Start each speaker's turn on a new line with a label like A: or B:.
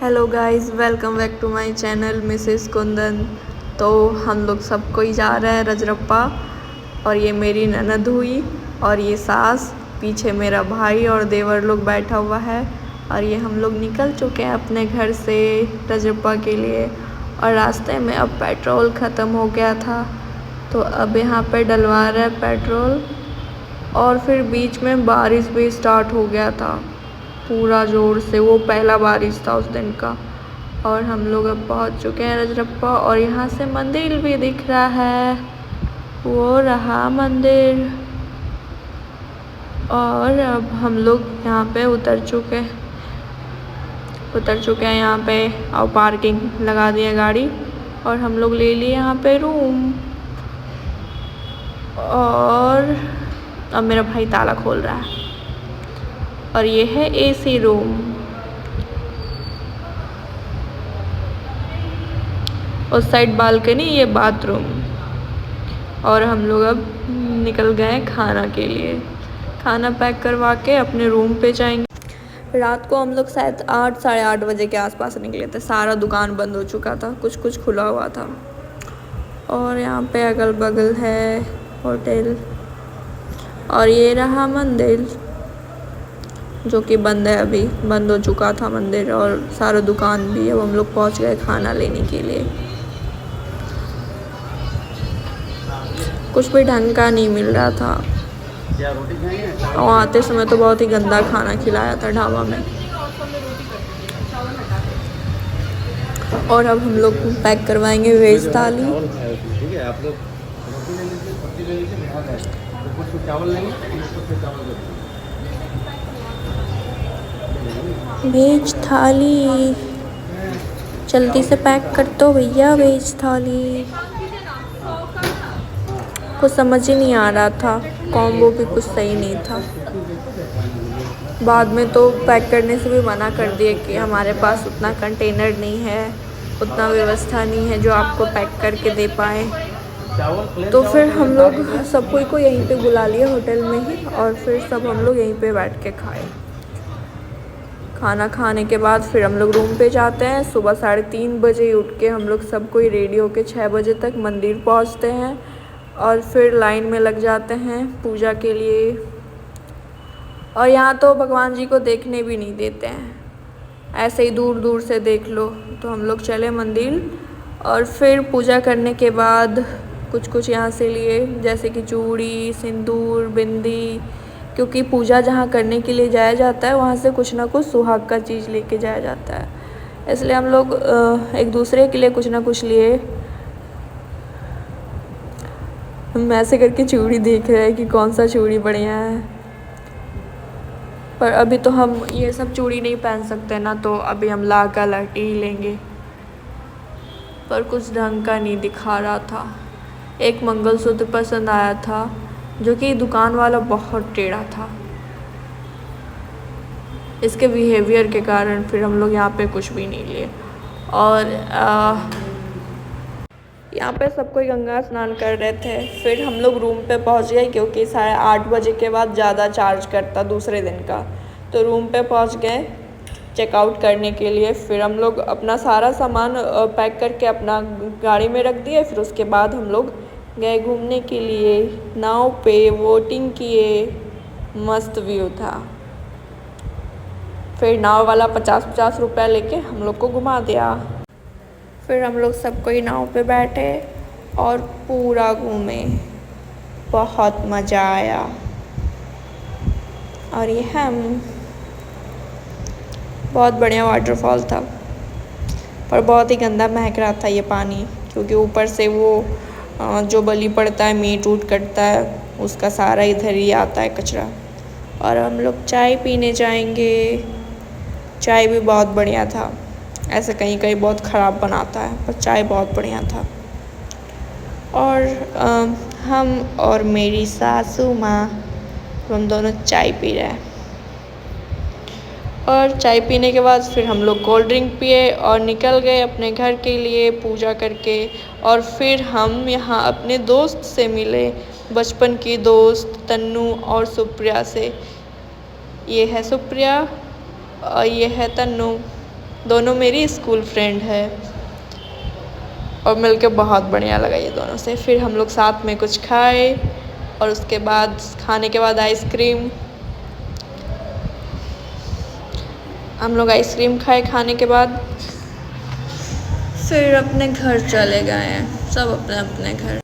A: Hello guys, welcome back to my channel Mrs Kundan. तो हम लोग सब कोई जा रहे हैं रजरप्पा, और ये मेरी ननद हुई और ये सास, पीछे मेरा भाई और देवर लोग बैठा हुआ है। और ये हम लोग निकल चुके हैं अपने घर से रजरप्पा के लिए। और रास्ते में अब पेट्रोल ख़त्म हो गया था, तो अब यहाँ पे डलवा रहे हैं पेट्रोल। और फिर बीच में बारिश भी स्टार्ट हो गया था पूरा ज़ोर से, वो पहला बारिश था उस दिन का। और हम लोग अब पहुंच चुके हैं रजरप्पा, और यहाँ से मंदिर भी दिख रहा है, वो रहा मंदिर। और अब हम लोग यहाँ पे उतर चुके हैं यहाँ पे, और पार्किंग लगा दी है गाड़ी, और हम लोग ले लिए यहाँ पे रूम। और अब मेरा भाई ताला खोल रहा है, और ये है एसी रूम। उस साइड बालकनी, ये बाथरूम। और हम लोग अब निकल गए खाना के लिए। खाना पैक करवा के अपने रूम पे जाएंगे। रात को हम लोग शायद 8 साढ़े 8 बजे के आसपास निकले थे। सारा दुकान बंद हो चुका था, कुछ खुला हुआ था। और यहाँ पे अगल बगल है होटल, और ये रहा मंदिर जो कि बंद है, अभी बंद हो चुका था मंदिर और सारा दुकान भी। अब हम लोग पहुँच गए खाना लेने के लिए। कुछ भी ढंग का नहीं मिल रहा था, और आते समय तो बहुत ही गंदा खाना खिलाया था ढाबा में। और अब हम लोग पैक करवाएंगे वेज थाली। वेज थाली जल्दी से पैक कर दो भैया, वेज थाली। कुछ समझ ही नहीं आ रहा था, कॉम्बो भी कुछ सही नहीं था। बाद में तो पैक करने से भी मना कर दिए कि हमारे पास उतना कंटेनर नहीं है, उतना व्यवस्था नहीं है जो आपको पैक करके दे पाए। तो फिर हम लोग सब कोई को यहीं पे बुला लिए होटल में ही, और फिर सब हम लोग यहीं पे बैठ के खाए। खाना खाने के बाद फिर हम लोग रूम पे जाते हैं। सुबह 3:30 बजे उठ के हम लोग सब कोई रेडी होके 6 बजे तक मंदिर पहुंचते हैं, और फिर लाइन में लग जाते हैं पूजा के लिए। और यहाँ तो भगवान जी को देखने भी नहीं देते हैं, ऐसे ही दूर दूर से देख लो। तो हम लोग चले मंदिर, और फिर पूजा करने के बाद कुछ यहाँ से लिए, जैसे कि चूड़ी, सिंदूर, बिंदी। क्योंकि पूजा जहाँ करने के लिए जाया जाता है, वहाँ से कुछ ना कुछ सुहाग का चीज़ लेके जाया जाता है, इसलिए हम लोग एक दूसरे के लिए कुछ ना कुछ लिए। हम ऐसे करके चूड़ी देख रहे हैं कि कौन सा चूड़ी बढ़िया है, पर अभी तो हम ये सब चूड़ी नहीं पहन सकते ना, तो अभी हम ला का लहठी ही लेंगे। पर कुछ ढंग का नहीं दिखा रहा था। एक मंगलसूत्र पसंद आया था, जो कि दुकान वाला बहुत टेढ़ा था। इसके बिहेवियर के कारण फिर हम लोग यहाँ पे कुछ भी नहीं लिए। और यहाँ पे सब कोई गंगा स्नान कर रहे थे। फिर हम लोग रूम पे पहुँच गए, क्योंकि 8:30 बजे के बाद ज़्यादा चार्ज करता दूसरे दिन का। तो रूम पे पहुँच गए चेकआउट करने के लिए। फिर हम लोग अपना सारा सामान पैक करके अपना गाड़ी में रख दिए। फिर उसके बाद हम लोग गए घूमने के लिए, नाव पे बोटिंग किए, मस्त व्यू था। फिर नाव वाला 50-50 रुपया लेके हम लोग को घुमा दिया। फिर हम लोग सब कोई नाव पे बैठे और पूरा घूमे, बहुत मज़ा आया। और ये हम बहुत बढ़िया वाटरफॉल था, पर बहुत ही गंदा महक रहा था ये पानी, क्योंकि ऊपर से वो जो बलि पड़ता है, मीट ऊट कटता है, उसका सारा इधर ही आता है कचरा। और हम लोग चाय पीने जाएंगे। चाय भी बहुत बढ़िया था, ऐसे कहीं कहीं बहुत ख़राब बनाता है, पर चाय बहुत बढ़िया था। और हम और मेरी सासू माँ, हम दोनों चाय पी रहे हैं। और चाय पीने के बाद फिर हम लोग कोल्ड ड्रिंक पिए और निकल गए अपने घर के लिए पूजा करके। और फिर हम यहाँ अपने दोस्त से मिले, बचपन की दोस्त तन्नू और सुप्रिया से। ये है सुप्रिया और ये है तन्नू। दोनों मेरी स्कूल फ्रेंड है और मिलके बहुत बढ़िया लगा ये दोनों से। फिर हम लोग साथ में कुछ खाए और उसके बाद खाने के बाद आइसक्रीम, हम लोग आइसक्रीम खाए खाने के बाद, फिर अपने घर चले गए हैं सब अपने अपने घर।